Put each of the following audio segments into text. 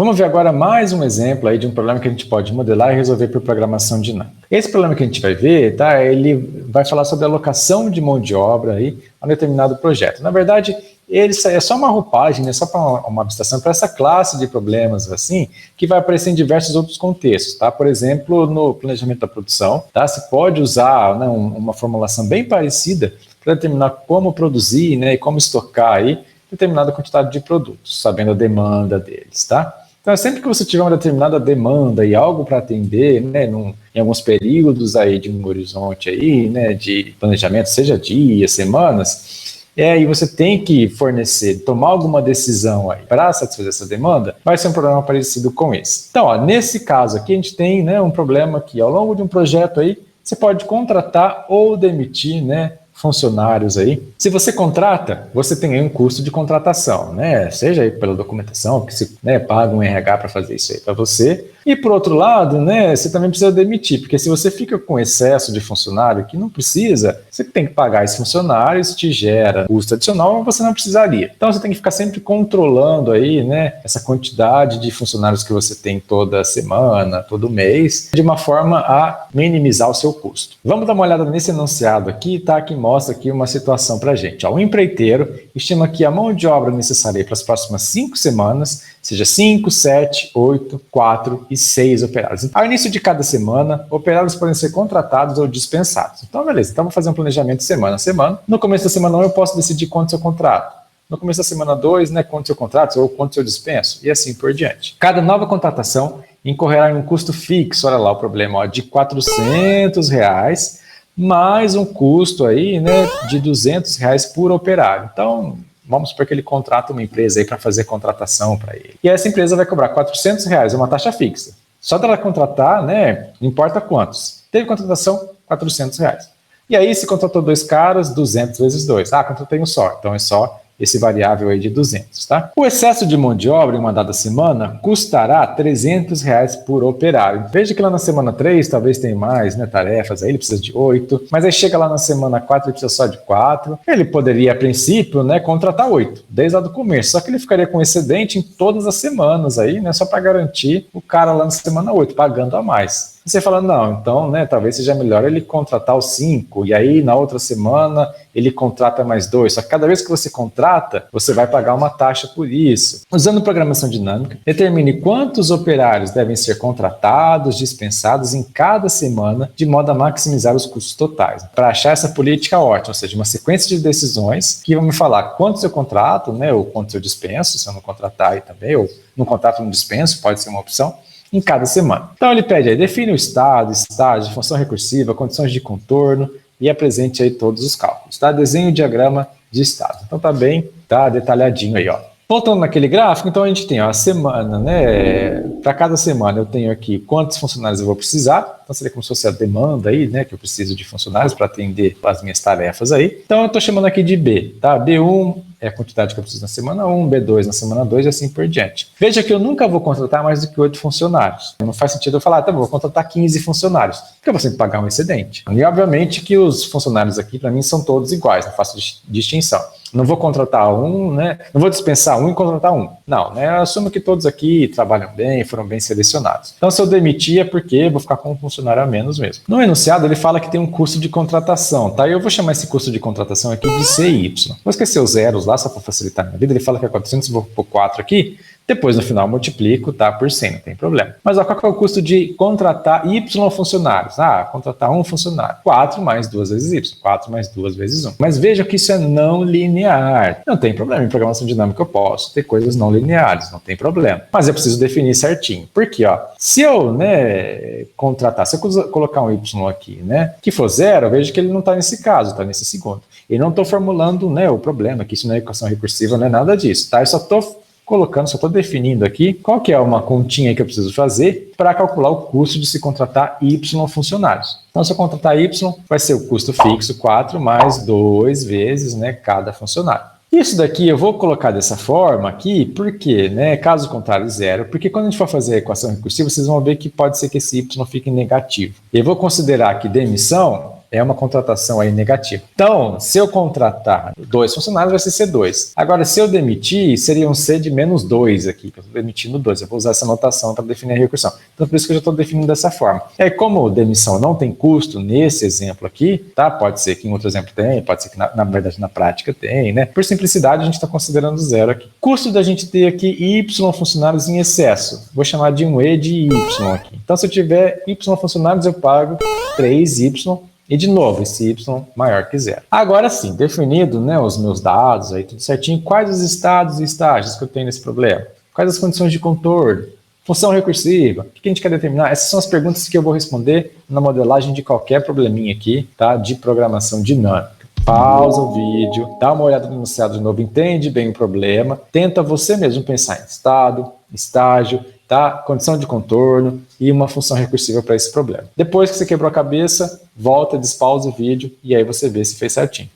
Vamos ver agora mais um exemplo aí de um problema que a gente pode modelar e resolver por programação dinâmica. Esse problema que a gente vai ver, tá, ele vai falar sobre a alocação de mão de obra aí a um determinado projeto. Na verdade, ele é só uma roupagem, né, só para uma abstração para essa classe de problemas assim, que vai aparecer em diversos outros contextos, tá? Por exemplo, no planejamento da produção, tá? Você pode usar, né, uma formulação bem parecida para determinar como produzir, né, e como estocar aí determinada quantidade de produtos, sabendo a demanda deles, tá? Então, sempre que você tiver uma determinada demanda e algo para atender, né, em alguns períodos aí de um horizonte aí, né, de planejamento, seja dias, semanas, e você tem que fornecer, tomar alguma decisão aí para satisfazer essa demanda, vai ser um problema parecido com esse. Então, ó, nesse caso aqui, a gente tem, né, um problema que ao longo de um projeto aí, você pode contratar ou demitir, né, funcionários aí. Se você contrata, você tem aí um custo de contratação, né? Seja aí pela documentação, que você, né, paga um RH para fazer isso aí para você. E por outro lado, né, você também precisa demitir, porque se você fica com excesso de funcionário que não precisa, você tem que pagar esse funcionário, isso te gera custo adicional, mas você não precisaria. Então você tem que ficar sempre controlando aí, né, essa quantidade de funcionários que você tem toda semana, todo mês, de uma forma a minimizar o seu custo. Vamos dar uma olhada nesse enunciado aqui, tá? Que mostra aqui uma situação para a gente. Ó, o empreiteiro estima que a mão de obra necessária para as próximas 5 semanas seja 5, 7, 8, 4 e 6 operários. Ao início de cada semana, operários podem ser contratados ou dispensados. Então, beleza. Então, vou fazer um planejamento semana a semana. No começo da semana 1, eu posso decidir quanto eu contrato. No começo da semana 2, né, quanto eu contrato ou quanto eu dispenso, e assim por diante. Cada nova contratação incorrerá em um custo fixo, olha lá o problema, ó, de R$400, mais um custo aí, né, de R$200 por operário. Então, vamos supor que ele contrata uma empresa aí para fazer contratação para ele. E essa empresa vai cobrar R$400, é uma taxa fixa. Só dela contratar, né, não importa quantos. Teve contratação, R$400. E aí, se contratou 2 caras, 200 vezes 2. Ah, contratei um só, então é só esse variável aí de 200, tá? O excesso de mão de obra em uma dada semana custará R$300 por operário. Veja que lá na semana 3 talvez tenha mais, né, tarefas, aí ele precisa de 8, mas aí chega lá na semana 4 ele precisa só de 4. Ele poderia, a princípio, né, contratar 8, desde lá do começo, só que ele ficaria com excedente em todas as semanas aí, né, só para garantir o cara lá na semana 8, pagando a mais. Você fala, não, então, né, talvez seja melhor ele contratar os 5, e aí na outra semana ele contrata mais 2. Só que cada vez que você contrata, você vai pagar uma taxa por isso. Usando programação dinâmica, determine quantos operários devem ser contratados, dispensados em cada semana, de modo a maximizar os custos totais. Para achar essa política ótima, ou seja, uma sequência de decisões que vão me falar quantos eu contrato, né, ou quantos eu dispenso, se eu não contratar aí também, ou não contrato, não dispenso, pode ser uma opção, em cada semana. Então ele pede aí, define o estado, estágio, função recursiva, condições de contorno e apresente aí todos os cálculos, tá? Desenhe o diagrama de estado. Então tá bem, tá detalhadinho aí, ó. Voltando naquele gráfico, então a gente tem ó, a semana, né? Para cada semana eu tenho aqui quantos funcionários eu vou precisar. Então seria como se fosse a demanda aí, né? Que eu preciso de funcionários para atender as minhas tarefas aí. Então eu estou chamando aqui de B, tá? B1 é a quantidade que eu preciso na semana 1, B2 na semana 2 e assim por diante. Veja que eu nunca vou contratar mais do que 8 funcionários. Não faz sentido eu falar, tá bom, vou contratar 15 funcionários, porque eu vou sempre pagar um excedente. E obviamente que os funcionários aqui, para mim, são todos iguais, não faço distinção. Não vou contratar um, né? Não vou dispensar um e contratar um. Não, né? Eu assumo que todos aqui trabalham bem, foram bem selecionados. Então, se eu demitir é porque vou ficar com um funcionário a menos mesmo. No enunciado, ele fala que tem um custo de contratação, tá? Eu vou chamar esse custo de contratação aqui de CY. Vou esquecer os zeros lá, só para facilitar a minha vida. Ele fala que é 400, vou pôr 4 aqui. Depois, no final, multiplico, tá, por 100, não tem problema. Mas ó, qual que é o custo de contratar Y funcionários? Ah, contratar um funcionário. 4 mais 2 vezes Y. 4 mais 2 vezes 1. Mas veja que isso é não linear. Não tem problema. Em programação dinâmica eu posso ter coisas não lineares, não tem problema. Mas eu preciso definir certinho. Porque, ó, se eu, né, contratar, se eu colocar um Y aqui, né, que for 0, eu vejo que ele não está nesse caso, está nesse segundo. E não estou formulando, né, o problema, que isso não é equação recursiva, não é nada disso, tá? Eu só estou colocando, só estou definindo aqui qual que é uma continha que eu preciso fazer para calcular o custo de se contratar Y funcionários. Então, se eu contratar Y, vai ser o custo fixo 4 mais 2 vezes, né, cada funcionário. Isso daqui eu vou colocar dessa forma aqui, porque, né, caso contrário, 0, porque quando a gente for fazer a equação recursiva, vocês vão ver que pode ser que esse Y fique negativo. Eu vou considerar que demissão é uma contratação aí negativa. Então, se eu contratar 2 funcionários, vai ser C2. Agora, se eu demitir, seria um C de -2 aqui, que eu estou demitindo 2. Eu vou usar essa notação para definir a recursão. Então, por isso que eu já estou definindo dessa forma. E aí, como demissão não tem custo nesse exemplo aqui, tá? Pode ser que em outro exemplo tem, pode ser que na verdade na prática tem, né? Por simplicidade, a gente está considerando 0 aqui. Custo da gente ter aqui Y funcionários em excesso. Vou chamar de um E de Y aqui. Então, se eu tiver Y funcionários, eu pago 3Y. E, de novo, esse Y maior que 0. Agora sim, definido, né, os meus dados, aí tudo certinho, quais os estados e estágios que eu tenho nesse problema? Quais as condições de contorno? Função recursiva? O que a gente quer determinar? Essas são as perguntas que eu vou responder na modelagem de qualquer probleminha aqui, tá, de programação dinâmica. Pausa o vídeo, dá uma olhada no enunciado de novo, entende bem o problema, tenta você mesmo pensar em estado, estágio, tá? Condição de contorno e uma função recursiva para esse problema. Depois que você quebrou a cabeça, volta, despausa o vídeo e aí você vê se fez certinho.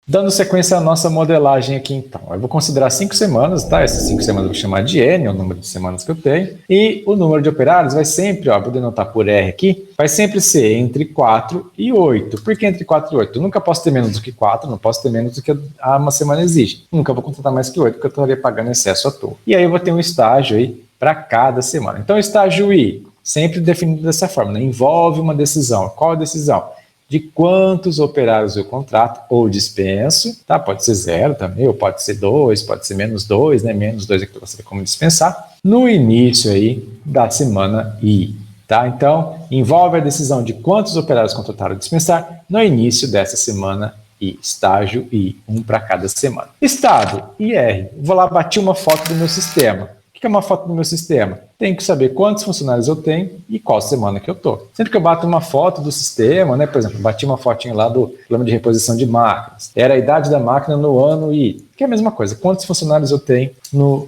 Dando sequência à nossa modelagem aqui, então. Eu vou considerar 5 semanas, tá? Essas 5 semanas eu vou chamar de N, é o número de semanas que eu tenho. E o número de operários vai sempre, ó, vou denotar por R aqui, vai sempre ser entre 4 e 8. Por que entre 4 e 8? Eu nunca posso ter menos do que 4, não posso ter menos do que uma semana exige. Nunca vou contratar mais que 8, porque eu estaria pagando excesso à toa. E aí eu vou ter um estágio aí para cada semana. Então, o estágio I, sempre definido dessa forma, né? Envolve uma decisão. Qual a decisão? De quantos operários eu contrato ou dispenso, tá? Pode ser 0 também, ou pode ser 2, pode ser -2, né? -2 é que você tem como dispensar, no início aí da semana I, tá? Então, envolve a decisão de quantos operários contratar ou dispensar no início dessa semana I, estágio I, um para cada semana. Estado, IR, vou lá bater uma foto do meu sistema. O que é uma foto do meu sistema? Tenho que saber quantos funcionários eu tenho e qual semana que eu estou. Sempre que eu bato uma foto do sistema, né, por exemplo, bati uma fotinha lá do plano de reposição de máquinas, era a idade da máquina no ano I, que é a mesma coisa, quantos funcionários eu tenho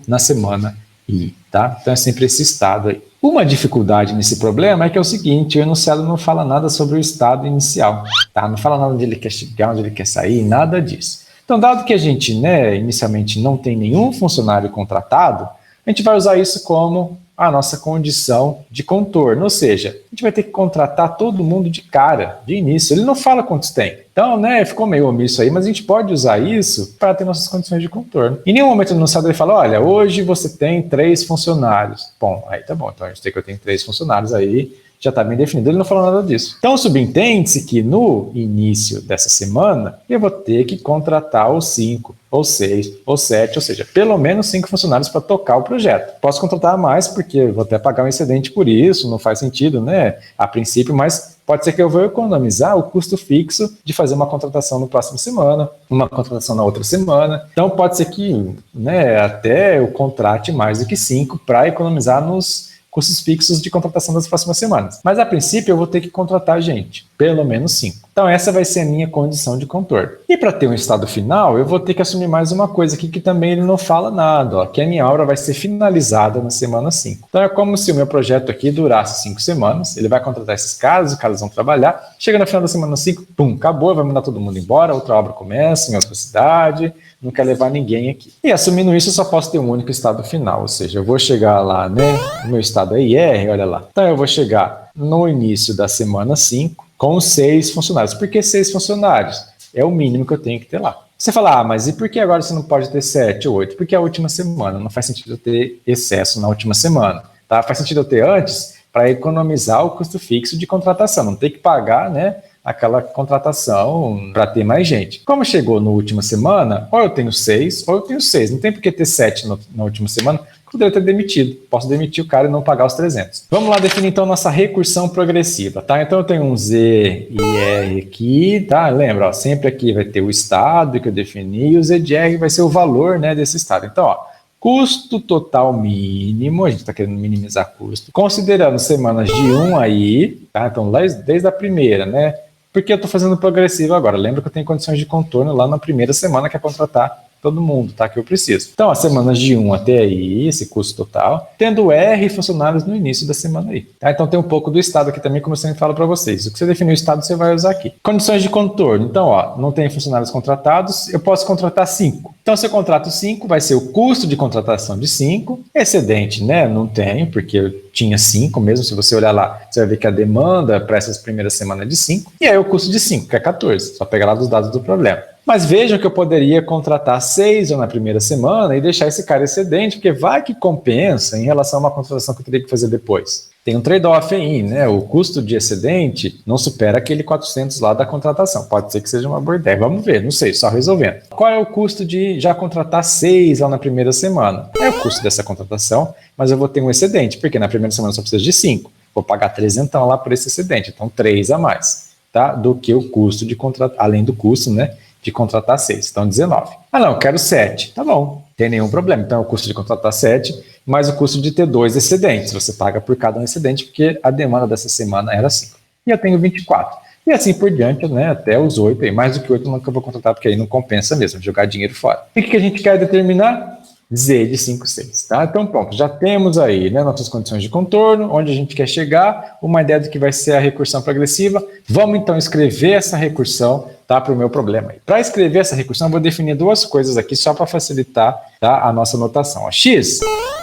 na semana I, tá? Então é sempre esse estado aí. Uma dificuldade nesse problema é que é o seguinte, o enunciado não fala nada sobre o estado inicial, tá? Não fala nada onde ele quer chegar, onde ele quer sair, nada disso. Então, dado que a gente, né, inicialmente não tem nenhum funcionário contratado, a gente vai usar isso como a nossa condição de contorno, ou seja, a gente vai ter que contratar todo mundo de cara, de início. Ele não fala quantos tem. Então, né, ficou meio omisso aí, mas a gente pode usar isso para ter nossas condições de contorno. Em nenhum momento no enunciado ele fala, olha, hoje você tem 3 funcionários. Bom, aí tá bom, então a gente tem que eu tenho 3 funcionários aí, já está bem definido, ele não falou nada disso. Então, subentende-se que no início dessa semana, eu vou ter que contratar os 5, ou 6, ou 7, ou seja, pelo menos 5 funcionários para tocar o projeto. Posso contratar mais, porque eu vou até pagar um excedente por isso, não faz sentido, né, a princípio, mas pode ser que eu vou economizar o custo fixo de fazer uma contratação na próxima semana, uma contratação na outra semana. Então, pode ser que, né, até eu contrate mais do que 5 para economizar nos custos fixos de contratação das próximas semanas. Mas, a princípio, eu vou ter que contratar gente, pelo menos 5. Então, essa vai ser a minha condição de contorno. E para ter um estado final, eu vou ter que assumir mais uma coisa aqui que também ele não fala nada, ó, que a minha obra vai ser finalizada na semana 5. Então, é como se o meu projeto aqui durasse 5 semanas, ele vai contratar esses caras, os caras vão trabalhar, chega no final da semana 5, pum, acabou, vai mandar todo mundo embora, outra obra começa em outra cidade, não quer levar ninguém aqui. E assumindo isso, eu só posso ter um único estado final, ou seja, eu vou chegar lá, né, o meu estado é IR, olha lá. Então, eu vou chegar no início da semana 5, com 6 funcionários. Por que 6 funcionários? É o mínimo que eu tenho que ter lá. Você fala, mas e por que agora você não pode ter 7 ou 8? Porque é a última semana, não faz sentido eu ter excesso na última semana. Tá? Faz sentido eu ter antes para economizar o custo fixo de contratação, não ter que pagar, né, aquela contratação para ter mais gente. Como chegou na última semana, ou eu tenho 6, ou eu tenho 6. Não tem por que ter 7 na última semana, poderia ter demitido. Posso demitir o cara e não pagar os 300. Vamos lá definir então nossa recursão progressiva, tá? Então eu tenho um Z e R aqui, tá? Lembra, ó, sempre aqui vai ter o estado que eu defini e o Z de R vai ser o valor, né, desse estado. Então, ó, custo total mínimo, a gente está querendo minimizar custo, considerando semanas de 1 aí, tá? Então, desde a primeira, né? Porque eu estou fazendo progressivo agora. Lembra que eu tenho condições de contorno lá na primeira semana, que é contratar todo mundo, tá? Que eu preciso. Então, as semanas de 1 até aí, esse custo total, tendo R funcionários no início da semana aí. Tá? Então, tem um pouco do estado aqui também, como eu sempre falo para vocês. O que você definiu o estado, você vai usar aqui. Condições de contorno. Então, ó, não tem funcionários contratados, eu posso contratar 5. Então, se eu contrato 5, vai ser o custo de contratação de 5. Excedente, né? Não tenho, porque eu tinha 5 mesmo. Se você olhar lá, você vai ver que a demanda para essas primeiras semanas é de 5. E aí o custo de 5, que é 14. Só pegar lá dos dados do problema. Mas vejam que eu poderia contratar 6 na primeira semana e deixar esse cara excedente, porque vai que compensa em relação a uma contratação que eu teria que fazer depois. Tem um trade-off aí, né? O custo de excedente não supera aquele 400 lá da contratação. Pode ser que seja uma boa ideia. Vamos ver, não sei, só resolvendo. Qual é o custo de já contratar 6 lá na primeira semana? É o custo dessa contratação, mas eu vou ter um excedente, porque na primeira semana eu só preciso de 5. Vou pagar 300 lá por esse excedente, então 3 a mais, tá? Do que o custo de contratar, além do custo, né? De contratar 6, então 19. Ah não, eu quero 7, tá bom, não tem nenhum problema. Então é o custo de contratar 7, mais o custo de ter 2 excedentes. Você paga por cada um excedente, porque a demanda dessa semana era 5. E eu tenho 24. E assim por diante, né, até os 8, aí, mais do que 8 nunca vou contratar, porque aí não compensa mesmo, jogar dinheiro fora. E o que a gente quer determinar? Z de 5, 6, tá? Então pronto, já temos aí, né, nossas condições de contorno, onde a gente quer chegar, uma ideia do que vai ser a recursão progressiva. Vamos então escrever essa recursão, tá, para o meu problema. Para escrever essa recursão, eu vou definir duas coisas aqui só para facilitar, tá, a nossa notação. A X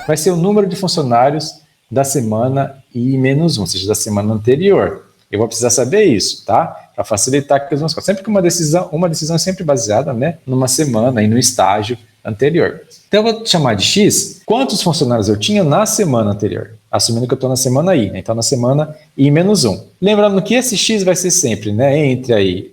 vai ser o número de funcionários da semana I-1, ou seja, da semana anterior. Eu vou precisar saber isso, tá? Para facilitar aqui as duas coisas. Sempre que uma decisão é sempre baseada, né, numa semana e no estágio anterior. Então eu vou chamar de X quantos funcionários eu tinha na semana anterior, assumindo que eu estou na semana I, né? Então na semana I-1. Lembrando que esse X vai ser sempre, né, entre aí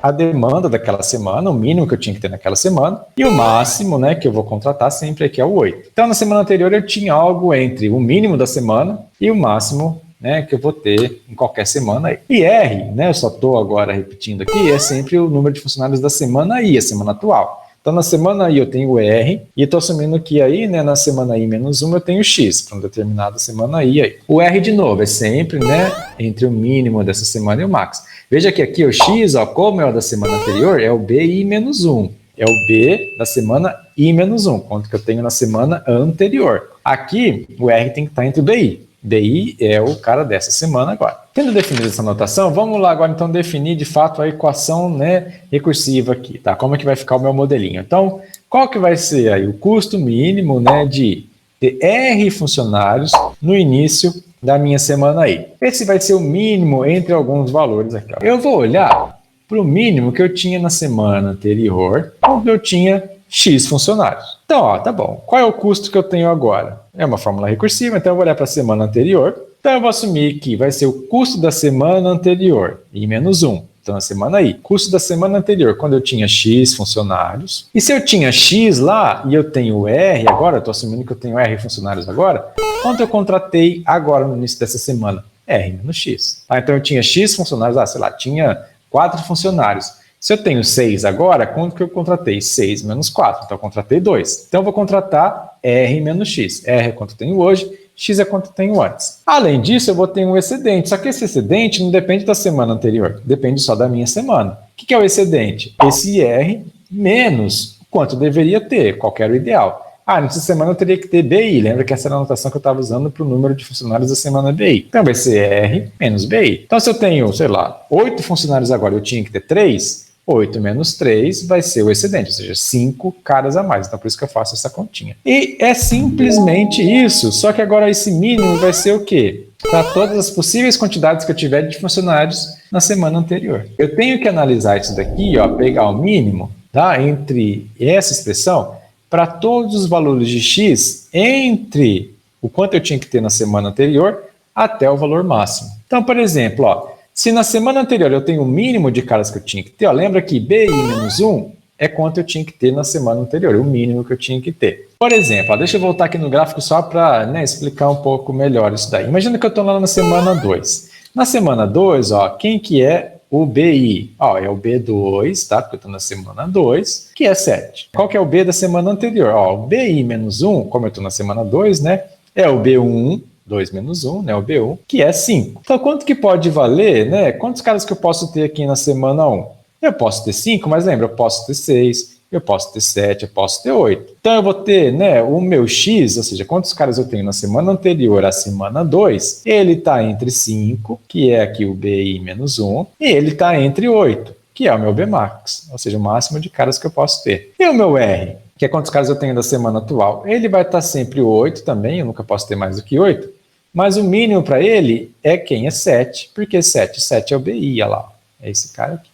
a demanda daquela semana, o mínimo que eu tinha que ter naquela semana, e o máximo, né, que eu vou contratar sempre aqui é o 8. Então na semana anterior eu tinha algo entre o mínimo da semana e o máximo, né, que eu vou ter em qualquer semana aí. E R, né, eu só estou agora repetindo aqui, é sempre o número de funcionários da semana I, a semana atual. Então, na semana I eu tenho o R, e estou assumindo que aí, né, na semana I-1 eu tenho X, para uma determinada semana I aí. O R, de novo, é sempre, né, entre o mínimo dessa semana e o max. Veja que aqui o X, ó, como é o da semana anterior, é o BI-1. É o B da semana I-1, quanto que eu tenho na semana anterior. Aqui, o R tem que estar entre o BI. BI é o cara dessa semana agora. Tendo definido essa notação, vamos lá agora então definir de fato a equação, né, recursiva aqui, tá? Como é que vai ficar o meu modelinho? Então, qual que vai ser aí o custo mínimo, né, de ter R funcionários no início da minha semana aí? Esse vai ser o mínimo entre alguns valores aqui, ó. Eu vou olhar para o mínimo que eu tinha na semana anterior, onde eu tinha X funcionários. Então, ó, tá bom. Qual é o custo que eu tenho agora? É uma fórmula recursiva, então eu vou olhar para a semana anterior. Então eu vou assumir que vai ser o custo da semana anterior, I-1. Então a semana I. Custo da semana anterior, quando eu tinha X funcionários. E se eu tinha X lá e eu tenho R agora, estou assumindo que eu tenho R funcionários agora, quanto eu contratei agora no início dessa semana? R menos X. Ah, então eu tinha X funcionários, sei lá, tinha 4 funcionários. Se eu tenho 6 agora, quanto que eu contratei? 6 menos 4, então eu contratei 2. Então eu vou contratar R menos X. R é quanto eu tenho hoje, X é quanto eu tenho antes. Além disso, eu vou ter um excedente, só que esse excedente não depende da semana anterior, depende só da minha semana. O que é o excedente? Esse R menos quanto eu deveria ter, qual que era o ideal. Ah, nessa semana eu teria que ter BI, lembra que essa era a anotação que eu estava usando para o número de funcionários da semana BI. Então vai ser R menos BI. Então se eu tenho, sei lá, 8 funcionários agora, eu tinha que ter 3, 8 menos 3 vai ser o excedente, ou seja, 5 caras a mais. Então, por isso que eu faço essa continha. E é simplesmente isso, só que agora esse mínimo vai ser o quê? Para todas as possíveis quantidades que eu tiver de funcionários na semana anterior. Eu tenho que analisar isso daqui, ó, pegar o mínimo, tá, entre essa expressão, para todos os valores de X entre o quanto eu tinha que ter na semana anterior até o valor máximo. Então, por exemplo, ó, se na semana anterior eu tenho o mínimo de caras que eu tinha que ter, ó, lembra que BI-1 é quanto eu tinha que ter na semana anterior, o mínimo que eu tinha que ter. Por exemplo, ó, deixa eu voltar aqui no gráfico só para, né, explicar um pouco melhor isso daí. Imagina que eu estou lá na semana 2. Na semana 2, ó, quem que é o BI? Ó, é o B2, tá? Porque eu estou na semana 2, que é 7. Qual que é o B da semana anterior? Ó, o BI-1, como eu estou na semana 2, né, é o B1, 2 menos 1, né, o B1, que é 5. Então, quanto que pode valer, né? Quantos caras que eu posso ter aqui na semana 1? Eu posso ter 5, mas lembra, eu posso ter 6, eu posso ter 7, eu posso ter 8. Então, eu vou ter, né, o meu X, ou seja, quantos caras eu tenho na semana anterior à semana 2, ele está entre 5, que é aqui o BI menos 1, e ele está entre 8, que é o meu Bmax, ou seja, o máximo de caras que eu posso ter. E o meu R? que é quantos caras eu tenho da semana atual. Ele vai estar sempre 8 também, eu nunca posso ter mais do que 8, mas o mínimo para ele é quem? É 7, porque 7 é o BI, olha lá, é esse cara aqui.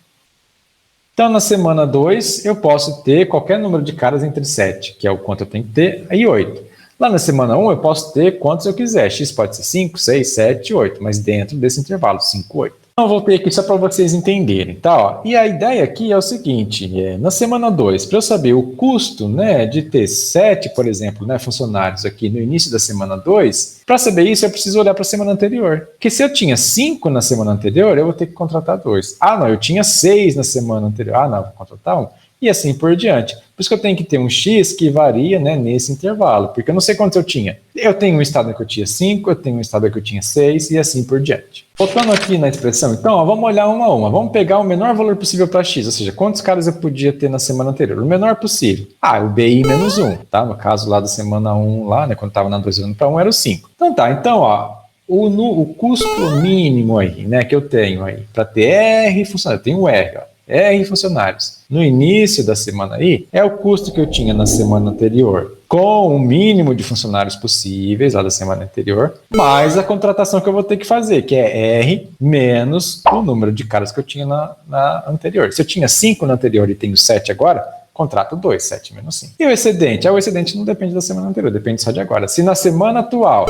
Então, na semana 2, eu posso ter qualquer número de caras entre 7, que é o quanto eu tenho que ter, e 8. Lá na semana 1, eu posso ter quantos eu quiser. X pode ser 5, 6, 7, 8, mas dentro desse intervalo, 5, 8. Então, eu vou ter aqui só para vocês entenderem, tá? Ó, e a ideia aqui é o seguinte, na semana 2, para eu saber o custo, né, de ter 7, por exemplo, né, funcionários aqui no início da semana 2, para saber isso, eu preciso olhar para a semana anterior. Porque se eu tinha 5 na semana anterior, eu vou ter que contratar 2. Ah, não, eu tinha 6 na semana anterior. Ah, não, vou contratar 1. E assim por diante. Por isso que eu tenho que ter um X que varia, né, nesse intervalo, porque eu não sei quantos eu tinha. Eu tenho um estado que eu tinha 5, eu tenho um estado que eu tinha 6 e assim por diante. Voltando aqui na expressão, então, ó, vamos olhar uma a uma. Vamos pegar o menor valor possível para X, ou seja, quantos caras eu podia ter na semana anterior? O menor possível. Ah, o BI menos 1, tá? No caso lá da semana 1, lá, né, quando estava na 2 indo para 1, era o 5. Então tá, então, ó, o custo mínimo aí, né, que eu tenho aí, para ter R funcionário, eu tenho o R, ó. R funcionários. No início da semana aí, é o custo que eu tinha na semana anterior, com o mínimo de funcionários possíveis lá da semana anterior, mais a contratação que eu vou ter que fazer, que é R menos o número de caras que eu tinha na anterior. Se eu tinha 5 na anterior e tenho 7 agora, contrato 2, 7 menos 5. E o excedente? O excedente não depende da semana anterior, depende só de agora. Se na semana atual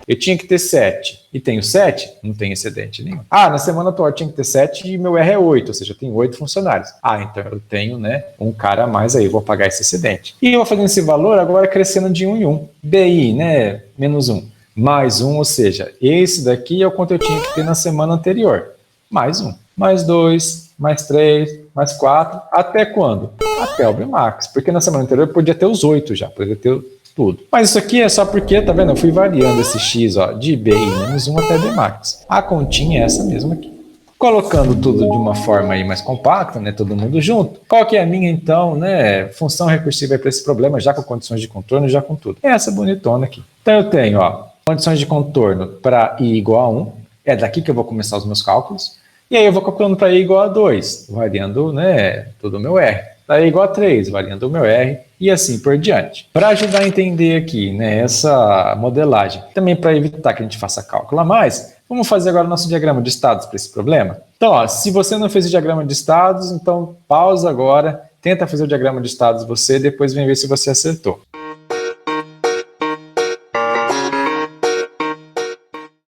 eu tinha que ter 7 e tenho 7, não tem excedente nenhum. Ah, na semana atual eu tinha que ter 7 e meu R é 8, ou seja, eu tenho 8 funcionários. Ah, então eu tenho, né, um cara a mais aí, vou pagar esse excedente. E eu vou fazendo esse valor agora crescendo de 1 em 1. BI, né, menos 1, mais 1, ou seja, esse daqui é o quanto eu tinha que ter na semana anterior. Mais 1, mais 2, mais 3, mais 4, até quando? Até o Bmax, porque na semana anterior eu podia ter os 8 já, podia ter tudo. Mas isso aqui é só porque, tá vendo? Eu fui variando esse X, ó, de BI menos 1 até Bmax. A continha é essa mesma aqui. Colocando tudo de uma forma aí mais compacta, né, todo mundo junto, qual que é a minha, então, né, função recursiva para esse problema, já com condições de contorno, já com tudo? É essa bonitona aqui. Então eu tenho, ó, condições de contorno para I igual a 1, é daqui que eu vou começar os meus cálculos, e aí eu vou calculando para I igual a 2, variando, né, todo o meu R. Daí igual a 3, variando o meu R, e assim por diante. Para ajudar a entender aqui, né, essa modelagem, também para evitar que a gente faça cálculo a mais, vamos fazer agora o nosso diagrama de estados para esse problema? Então, ó, se você não fez o diagrama de estados, então pausa agora, tenta fazer o diagrama de estados você, depois vem ver se você acertou.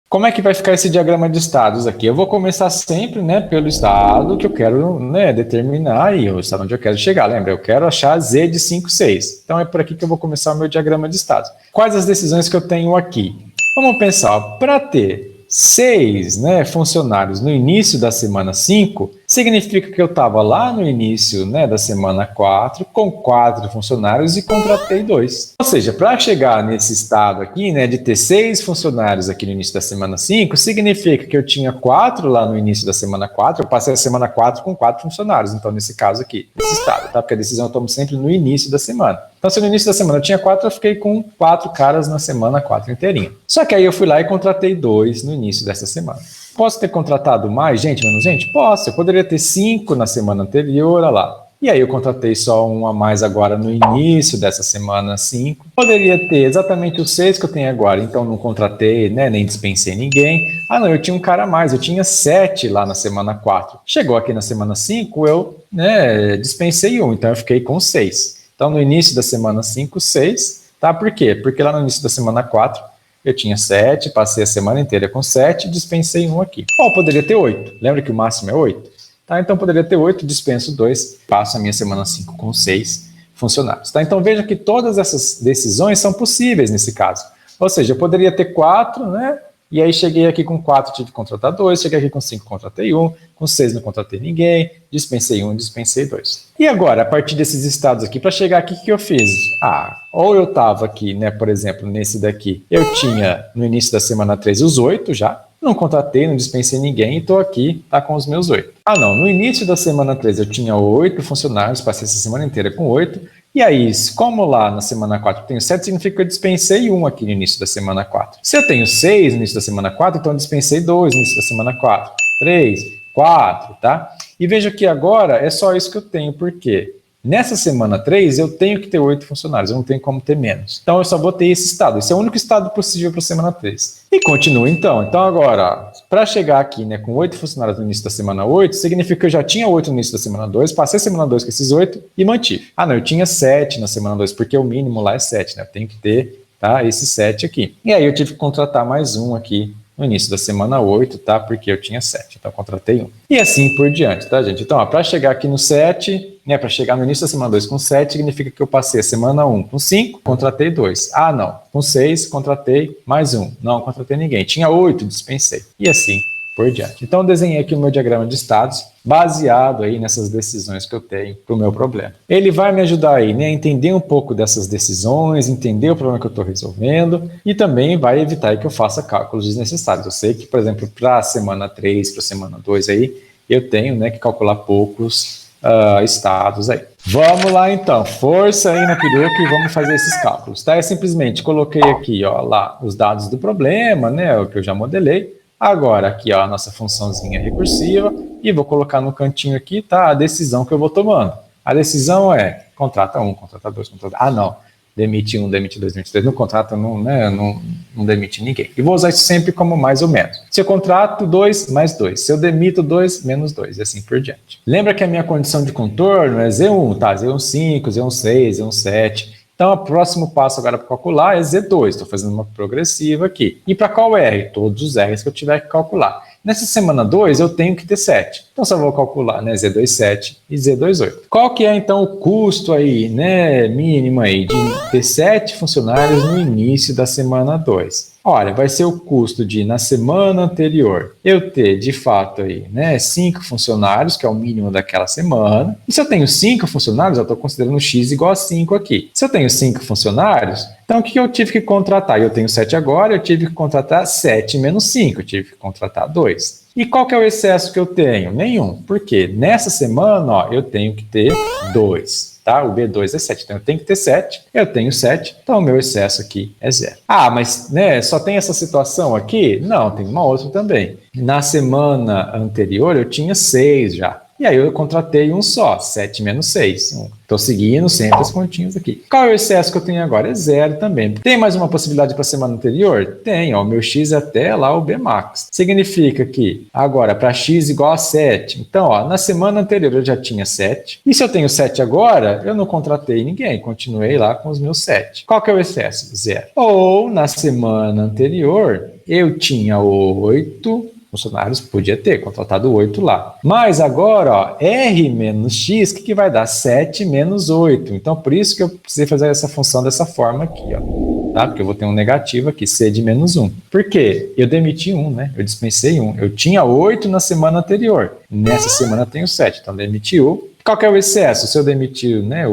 Como é que vai ficar esse diagrama de estados aqui? Eu vou começar sempre, né, pelo estado que eu quero, né, determinar e o estado onde eu quero chegar. Lembra, eu quero achar Z de 5, 6. Então é por aqui que eu vou começar o meu diagrama de estados. Quais as decisões que eu tenho aqui? Vamos pensar, para ter 6, né, funcionários no início da semana 5, significa que eu estava lá no início, né, da semana 4 com 4 funcionários e contratei 2. Ou seja, para chegar nesse estado aqui, né, de ter 6 funcionários aqui no início da semana 5, significa que eu tinha 4 lá no início da semana 4, eu passei a semana 4 com 4 funcionários, então nesse caso aqui, nesse estado, tá? Porque a decisão eu tomo sempre no início da semana. Então, se no início da semana eu tinha 4, eu fiquei com 4 caras na semana 4 inteirinha. Só que aí eu fui lá e contratei 2 no início dessa semana. Posso ter contratado mais gente, menos gente? Posso. Eu poderia ter 5 na semana anterior, olha lá. E aí eu contratei só um a mais agora no início dessa semana 5. Poderia ter exatamente os 6 que eu tenho agora, então não contratei, né, nem dispensei ninguém. Ah não, eu tinha um cara a mais, eu tinha 7 lá na semana 4. Chegou aqui na semana 5, eu, né, dispensei um, então eu fiquei com 6. Então, no início da semana 5, 6, tá? Por quê? Porque lá no início da semana 4, eu tinha 7, passei a semana inteira com 7, dispensei um aqui. Ou poderia ter 8. Lembra que o máximo é 8? Tá? Então, poderia ter 8, dispenso 2, passo a minha semana 5 com 6 funcionários. Tá? Então, veja que todas essas decisões são possíveis nesse caso. Ou seja, eu poderia ter 4, né? E aí cheguei aqui com 4, tive que contratar 2, cheguei aqui com 5, contratei 1, com 6 não contratei ninguém, dispensei 1, dispensei 2. E agora, a partir desses estados aqui, para chegar aqui, o que eu fiz? Ou eu estava aqui, né, por exemplo, nesse daqui, eu tinha no início da semana 3 os 8 já, não contratei, não dispensei ninguém e estou aqui, tá com os meus 8. Ah não, no início da semana 3 eu tinha 8 funcionários, passei essa semana inteira com 8, e aí, como lá na semana 4 eu tenho 7, significa que eu dispensei 1 aqui no início da semana 4. Se eu tenho 6 no início da semana 4, então eu dispensei 2 no início da semana 4. 3, 4, tá? E veja que agora é só isso que eu tenho, por quê? Nessa semana 3, eu tenho que ter 8 funcionários, eu não tenho como ter menos. Então, eu só vou ter esse estado. Esse é o único estado possível para a semana 3. E continua, então. Então, agora, para chegar aqui, né, com 8 funcionários no início da semana 8, significa que eu já tinha 8 no início da semana 2, passei a semana 2 com esses 8 e mantive. Ah, não, eu tinha 7 na semana 2, porque o mínimo lá é 7, né? Eu tenho que ter, tá, esse 7 aqui. E aí, eu tive que contratar mais um aqui no início da semana 8, tá? Porque eu tinha 7, então eu contratei um. E assim por diante, tá, gente? Então, para chegar aqui no 7, né, para chegar no início da semana 2 com 7, significa que eu passei a semana 1 com 5, contratei 2. Ah, não, com 6, contratei mais um. Não, contratei ninguém. Tinha 8, dispensei. E assim por diante. Então, eu desenhei aqui o meu diagrama de estados, baseado aí nessas decisões que eu tenho para o meu problema. Ele vai me ajudar aí, né, a entender um pouco dessas decisões, entender o problema que eu estou resolvendo e também vai evitar que eu faça cálculos desnecessários. Eu sei que, por exemplo, para a semana 3, para a semana 2 aí, eu tenho, né, que calcular poucos estados aí. Vamos lá então, força aí na peruca e vamos fazer esses cálculos, tá? Eu simplesmente coloquei aqui, ó, lá os dados do problema, né, o que eu já modelei. Agora aqui, ó, a nossa funçãozinha recursiva e vou colocar no cantinho aqui, tá, a decisão que eu vou tomando. A decisão é contrata 1, contrata 2, contrata... Ah, não, demite 1, demite 2, demite 3, não contrata, não demite ninguém. E vou usar isso sempre como mais ou menos. Se eu contrato 2, mais 2. Se eu demito 2, menos 2, e assim por diante. Lembra que a minha condição de contorno é Z1, tá? Z1 5, Z1 6, Z1 7... Então, o próximo passo agora para calcular é Z2. Estou fazendo uma progressiva aqui. E para qual R? Todos os R's que eu tiver que calcular. Nessa semana 2, eu tenho que ter 7. Então, só vou calcular, né, Z2 7 e Z2 8. Qual que é, então, o custo aí, né, mínimo aí de ter 7 funcionários no início da semana 2? Olha, vai ser o custo de, na semana anterior, eu ter, de fato, aí, né, 5 funcionários, que é o mínimo daquela semana. E se eu tenho 5 funcionários, eu estou considerando X igual a 5 aqui. Se eu tenho 5 funcionários, então o que eu tive que contratar? Eu tenho 7 agora, eu tive que contratar 7 menos 5, eu tive que contratar 2. E qual que é o excesso que eu tenho? Nenhum. Por quê? Nessa semana, ó, eu tenho que ter 2. Tá? O B2 é 7, então eu tenho que ter 7, eu tenho 7, então o meu excesso aqui é 0. Ah, mas né, só tem essa situação aqui? Não, tem uma outra também. Na semana anterior eu tinha 6 já. E aí eu contratei um só, 7 menos 6. Estou seguindo sempre as continhas aqui. Qual é o excesso que eu tenho agora? É 0 também. Tem mais uma possibilidade para a semana anterior? Tem, ó, o meu X é até lá o Bmax. Significa que agora para X igual a 7. Então, ó, na semana anterior eu já tinha 7. E se eu tenho 7 agora, eu não contratei ninguém, continuei lá com os meus 7. Qual que é o excesso? 0. Ou na semana anterior eu tinha 8 funcionários, podia ter contratado 8 lá. Mas agora, ó, R menos X, que vai dar? 7 menos 8. Então, por isso que eu precisei fazer essa função dessa forma aqui, ó. Tá? Porque eu vou ter um negativo aqui, C de menos 1. Por quê? Eu demiti 1, né? Eu dispensei 1. Eu tinha 8 na semana anterior. Nessa semana eu tenho 7, então demiti 1. Qual que é o excesso? Se eu demitir, né,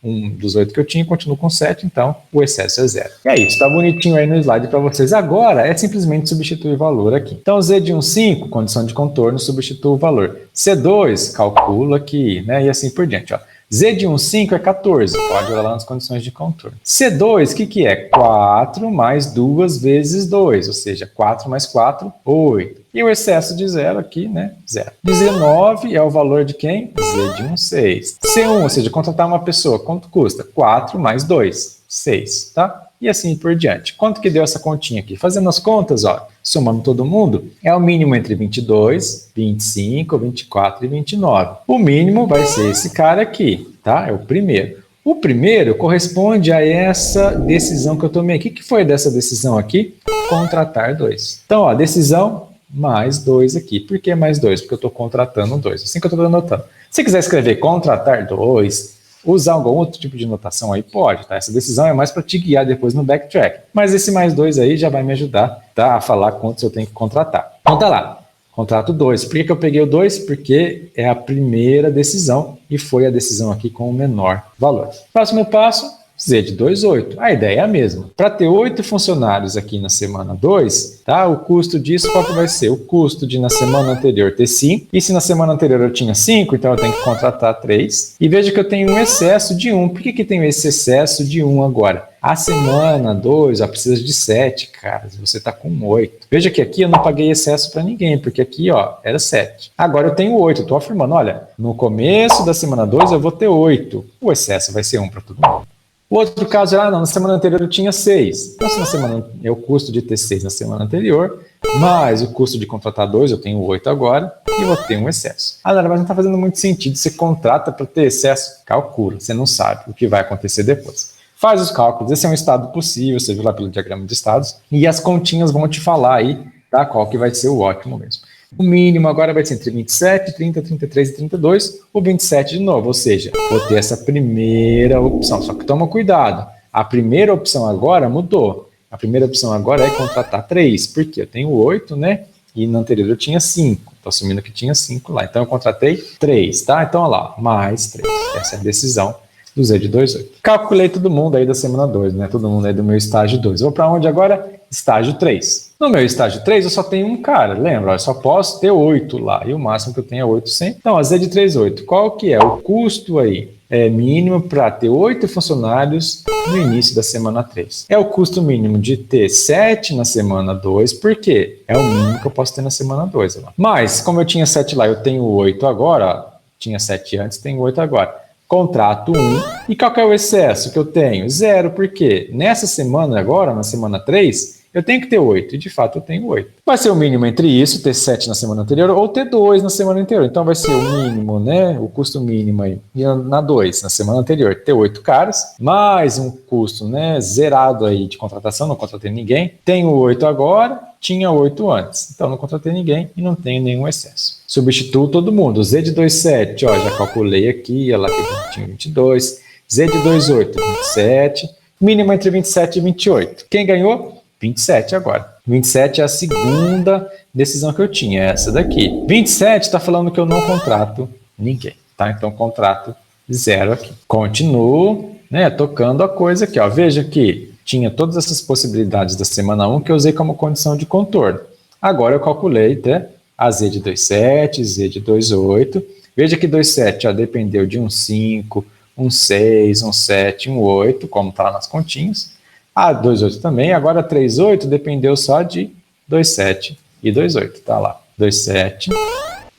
um dos 8 que eu tinha, continuo com 7, então o excesso é 0. E é isso, está bonitinho aí no slide para vocês. Agora é simplesmente substituir valor aqui. Então Z de 1,5, condição de contorno, substituo o valor. C2, calculo aqui, né, e assim por diante, ó. Z de 1,5 é 14, pode olhar lá nas condições de contorno. C2, o que é? 4 mais 2 vezes 2, ou seja, 4 mais 4, 8. E o excesso de 0 aqui, né? 0. 19 é o valor de quem? Z de 1,6. C1, ou seja, contratar uma pessoa, quanto custa? 4 mais 2, 6, tá? E assim por diante. Quanto que deu essa continha aqui? Fazendo as contas, ó, somando todo mundo, é o mínimo entre 22, 25, 24 e 29. O mínimo vai ser esse cara aqui, tá? É o primeiro. O primeiro corresponde a essa decisão que eu tomei aqui. O que foi dessa decisão aqui? Contratar 2. Então, ó, decisão mais 2 aqui. Por que mais 2? Porque eu estou contratando 2. Assim que eu estou anotando. Se quiser escrever contratar 2... usar algum outro tipo de notação aí, pode, tá? Essa decisão é mais para te guiar depois no backtrack. Mas esse mais 2 aí já vai me ajudar, tá? A falar quantos eu tenho que contratar. Então tá lá, contrato 2. Por que eu peguei o 2? Porque é a primeira decisão e foi a decisão aqui com o menor valor. Próximo passo, Z de 2, 8. A ideia é a mesma. Para ter 8 funcionários aqui na semana 2, tá? O custo disso qual que vai ser? O custo de na semana anterior ter 5. E se na semana anterior eu tinha 5, então eu tenho que contratar 3. E veja que eu tenho um excesso de 1. Por que tem esse excesso de 1 agora? A semana 2, precisa de 7, cara, você está com 8. Veja que aqui eu não paguei excesso para ninguém, porque aqui, ó, era 7. Agora eu tenho 8, eu estou afirmando, olha, no começo da semana 2 eu vou ter 8. O excesso vai ser 1 para todo mundo. O outro caso era, não, na semana anterior eu tinha 6. Então, se na semana é o custo de ter 6 na semana anterior, mais o custo de contratar 2, eu tenho 8 agora, e vou ter um excesso. Ah, mas não está fazendo muito sentido, você contrata para ter excesso, calcula, você não sabe o que vai acontecer depois. Faz os cálculos, esse é um estado possível, você viu lá pelo diagrama de estados, e as continhas vão te falar aí, tá, qual que vai ser o ótimo mesmo. O mínimo agora vai ser entre 27, 30, 33 e 32, o 27 de novo, ou seja, vou ter essa primeira opção. Só que toma cuidado, a primeira opção agora mudou. A primeira opção agora é contratar 3, porque eu tenho 8, né? E no anterior eu tinha 5. Estou assumindo que tinha 5 lá. Então eu contratei 3, tá? Então olha lá, mais 3. Essa é a decisão do Z de 28. Calculei todo mundo aí da semana 2, né? Todo mundo aí do meu estágio 2. Vou para onde agora? Estágio 3. No meu estágio 3, eu só tenho um cara, lembra? Eu só posso ter 8 lá, e o máximo que eu tenho é 8 sempre. Então, a Z de 3, 8. Qual que é o custo aí? É mínimo para ter 8 funcionários no início da semana 3. É o custo mínimo de ter 7 na semana 2, por quê? É o mínimo que eu posso ter na semana 2. Lá. Mas, como eu tinha 7 lá, eu tenho 8 agora, ó, tinha 7 antes, tenho 8 agora. Contrato 1, e qual que é o excesso que eu tenho? 0, por quê? Nessa semana agora, na semana 3, eu tenho que ter 8, e de fato eu tenho 8. Vai ser o mínimo entre isso, ter 7 na semana anterior, ou ter 2 na semana anterior. Então vai ser o mínimo, né? O custo mínimo aí, na 2, na semana anterior, ter 8 caras, mais um custo, né? Zerado aí de contratação, não contratei ninguém. Tenho 8 agora, tinha 8 antes. Então não contratei ninguém e não tenho nenhum excesso. Substituo todo mundo. Z de 2,7, ó, já calculei aqui, olha lá que eu tinha 22. Z de 2,8, 27. Mínimo entre 27 e 28. Quem ganhou? 27 agora. 27 é a segunda decisão que eu tinha, essa daqui. 27 está falando que eu não contrato ninguém, tá? Então, contrato 0 aqui. Continuo, né, tocando a coisa aqui, ó. Veja que tinha todas essas possibilidades da semana 1 que eu usei como condição de contorno. Agora eu calculei, né, a Z de 2,7, Z de 2,8. Veja que 2,7 dependeu de um 5, um 6, um 7, um 8, como está nas continhas. A 2,8 também, agora 3,8 dependeu só de 2,7 e 2,8, tá lá, 2,7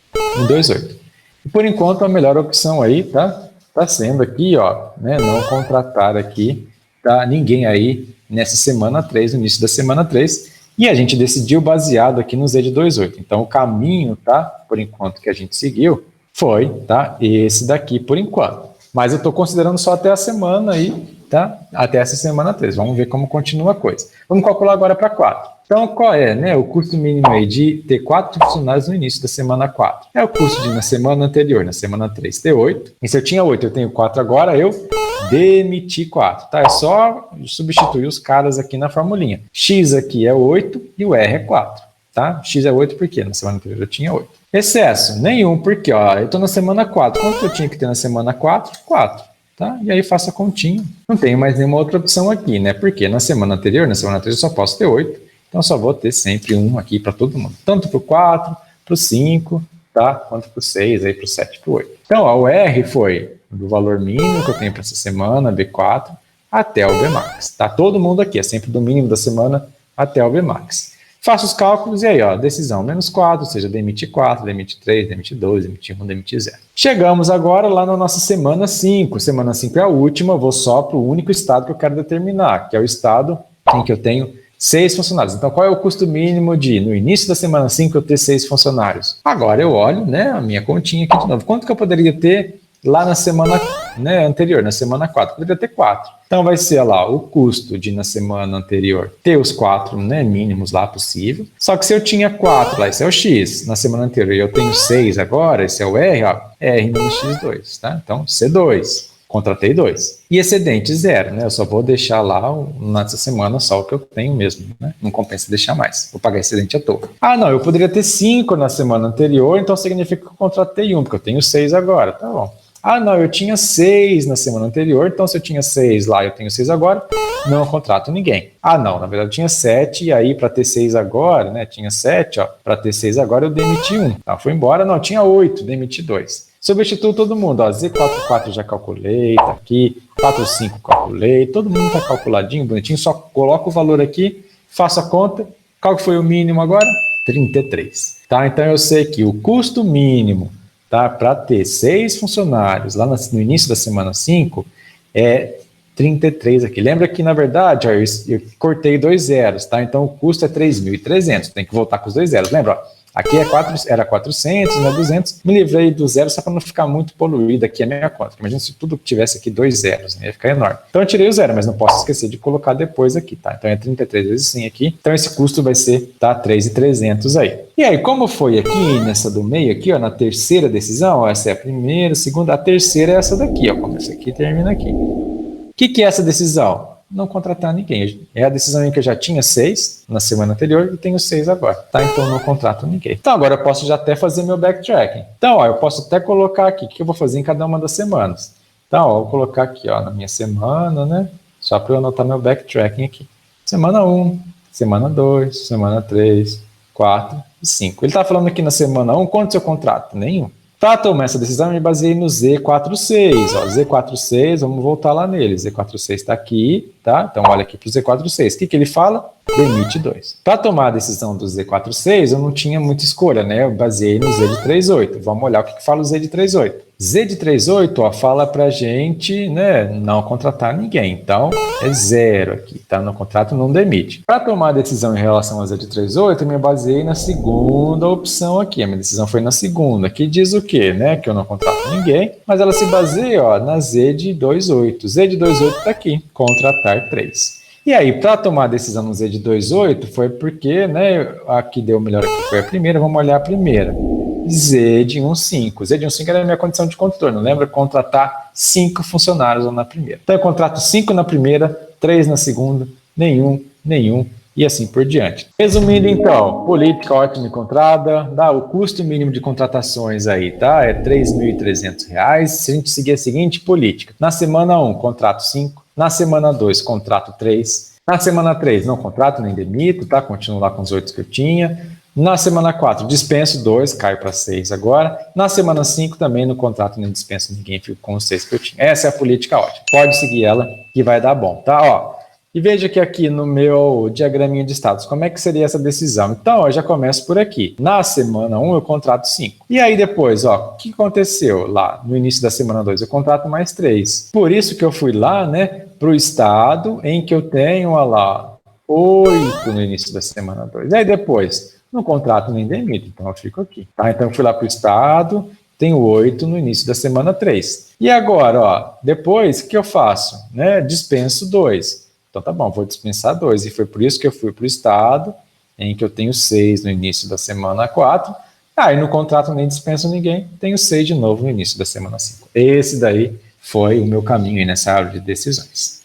e 2,8. E por enquanto a melhor opção aí tá sendo aqui, ó, né, não contratar aqui, tá, ninguém aí nessa semana 3, no início da semana 3, e a gente decidiu baseado aqui no Z de 2,8. Então o caminho, tá, por enquanto que a gente seguiu, foi, tá, esse daqui por enquanto. Mas eu estou considerando só até a semana aí, tá? Até essa semana 3. Vamos ver como continua a coisa. Vamos calcular agora para 4. Então, qual é, né, o custo mínimo aí de ter 4 funcionários no início da semana 4? É o custo de, na semana anterior, na semana 3, ter 8. E se eu tinha 8, eu tenho 4 agora, eu demiti 4, tá? É só substituir os caras aqui na formulinha. X aqui é 8 e o R é 4, tá? X é 8 porque na semana anterior eu tinha 8. Excesso, nenhum, porque, ó, eu estou na semana 4. Quanto eu tinha que ter na semana 4? 4. Tá? E aí faço a continha. Não tenho mais nenhuma outra opção aqui, né? Porque na semana anterior, na semana 3, eu só posso ter 8. Então, só vou ter sempre um aqui para todo mundo. Tanto para o 4, para o 5, tá? Quanto para o 6, aí para o 7, para o 8. Então, ó, o R foi do valor mínimo que eu tenho para essa semana, B4, até o Bmax. Tá? Todo mundo aqui, é sempre do mínimo da semana até o Bmax. Faço os cálculos e aí, ó, decisão menos 4, ou seja, demite 4, demite 3, demite 2, demite 1, demite 0. Chegamos agora lá na nossa semana 5. Semana 5 é a última, eu vou só para o único estado que eu quero determinar, que é o estado em que eu tenho 6 funcionários. Então, qual é o custo mínimo de, no início da semana 5, eu ter 6 funcionários? Agora eu olho, né, a minha continha aqui de novo. Quanto que eu poderia ter lá na semana, né, anterior, na semana 4? Poderia ter 4. Então, vai ser lá o custo de, na semana anterior, ter os 4, né, mínimos lá possível. Só que se eu tinha 4 lá, esse é o X, na semana anterior, e eu tenho 6 agora, esse é o R, ó, R menos X2, tá? Então, C2. Contratei 2. E excedente 0, né? Eu só vou deixar lá nessa semana só o que eu tenho mesmo, né? Não compensa deixar mais. Vou pagar excedente à toa. Ah, não, eu poderia ter 5 na semana anterior, então significa que eu contratei 1, porque eu tenho 6 agora. Tá bom. Ah, não, eu tinha 6 na semana anterior, então se eu tinha 6 lá, eu tenho 6 agora, não contrato ninguém. Ah, não, na verdade eu tinha 7, e aí para ter 6 agora, né? Tinha 7, ó, para ter 6 agora eu demiti 1. Tá, foi embora, não, tinha 8, demiti 2. Substituo todo mundo, ó, Z44 já calculei, tá aqui, 4, 5, calculei, todo mundo está calculadinho, bonitinho, só coloco o valor aqui, faço a conta. Qual que foi o mínimo agora? 33. Tá? Então eu sei que o custo mínimo, tá, para ter 6 funcionários lá no início da semana 5 é 33 aqui. Lembra que, na verdade, ó, eu cortei 2 zeros, tá? Então o custo é 3.300, tem que voltar com os 2 zeros. Lembra? Ó, aqui era 400, né, 200. Me livrei do zero só para não ficar muito poluída aqui a minha conta. Imagina se tudo tivesse aqui 2 zeros, né, ia ficar enorme. Então eu tirei o zero, mas não posso esquecer de colocar depois aqui, tá? Então é 33 vezes 100 aqui. Então esse custo vai ser, tá, 3.300 aí. E aí, como foi aqui nessa do meio aqui, ó, na terceira decisão, ó, essa é a primeira, a segunda, a terceira é essa daqui, ó, começa aqui e termina aqui. O que é essa decisão? Não contratar ninguém. É a decisão em que eu já tinha 6 na semana anterior e tenho 6 agora, tá? Então eu não contrato ninguém. Então agora eu posso já até fazer meu backtracking. Então, ó, eu posso até colocar aqui o que eu vou fazer em cada uma das semanas. Então, ó, eu vou colocar aqui, ó, na minha semana, né? Só para eu anotar meu backtracking aqui. Semana 1, semana 2, semana 3, 4 e 5. Ele está falando aqui na semana 1, quanto eu contrato? Nenhum. Para tomar essa decisão, eu me baseei no Z46. Ó, Z46, vamos voltar lá nele. Z46 está aqui, tá? Então, olha aqui para o Z46. O que ele fala? Demite 2. Para tomar a decisão do Z46, eu não tinha muita escolha, né? Eu baseei no Z de 38. Vamos olhar o que fala o Z de 38. Z de 38, ó, fala pra gente, né, não contratar ninguém. Então, é 0 aqui, tá? No contrato não demite. Para tomar a decisão em relação a Z de 38, eu me baseei na segunda opção aqui. A minha decisão foi na segunda, que diz o quê, né? Que eu não contrato ninguém, mas ela se baseia, ó, na Z de 28. Z de 28 tá aqui, contratar 3. E aí, para tomar a decisão no Z de 28, foi porque, né, a que deu melhor aqui foi a primeira, vamos olhar a primeira. Z de 1,5. Z de 1,5 era a minha condição de contorno. Lembra? Contratar 5 funcionários lá na primeira. Então eu contrato 5 na primeira, 3 na segunda, nenhum e assim por diante. Resumindo então, política ótima encontrada, dá o custo mínimo de contratações aí, tá? É R$ 3.300. Se a gente seguir a seguinte política, na semana 1, contrato 5, na semana 2, contrato 3, na semana 3, não contrato nem demito, tá? Continuo lá com os 8 que eu tinha. Na semana 4, dispenso 2, caio para 6 agora. Na semana 5, também no contrato nem dispenso ninguém, fico com os 6 que eu tinha. Essa é a política ótima. Pode seguir ela que vai dar bom, tá? Ó, e veja que aqui no meu diagraminha de status, como é que seria essa decisão? Então, eu já começo por aqui. Na semana 1, eu contrato 5. E aí depois, ó, o que aconteceu lá no início da semana 2? Eu contrato mais 3. Por isso que eu fui lá, né, para o estado em que eu tenho, ó lá, 8 no início da semana 2. E aí depois, não contrato nem demito, então eu fico aqui. Tá? Então eu fui lá para o estado, tenho 8 no início da semana 3. E agora, ó, depois, o que eu faço? Né? Dispenso 2. Então tá bom, vou dispensar 2. E foi por isso que eu fui para o estado, em que eu tenho 6 no início da semana 4. Aí no contrato nem dispenso ninguém, tenho 6 de novo no início da semana 5. Esse daí foi o meu caminho aí nessa árvore de decisões.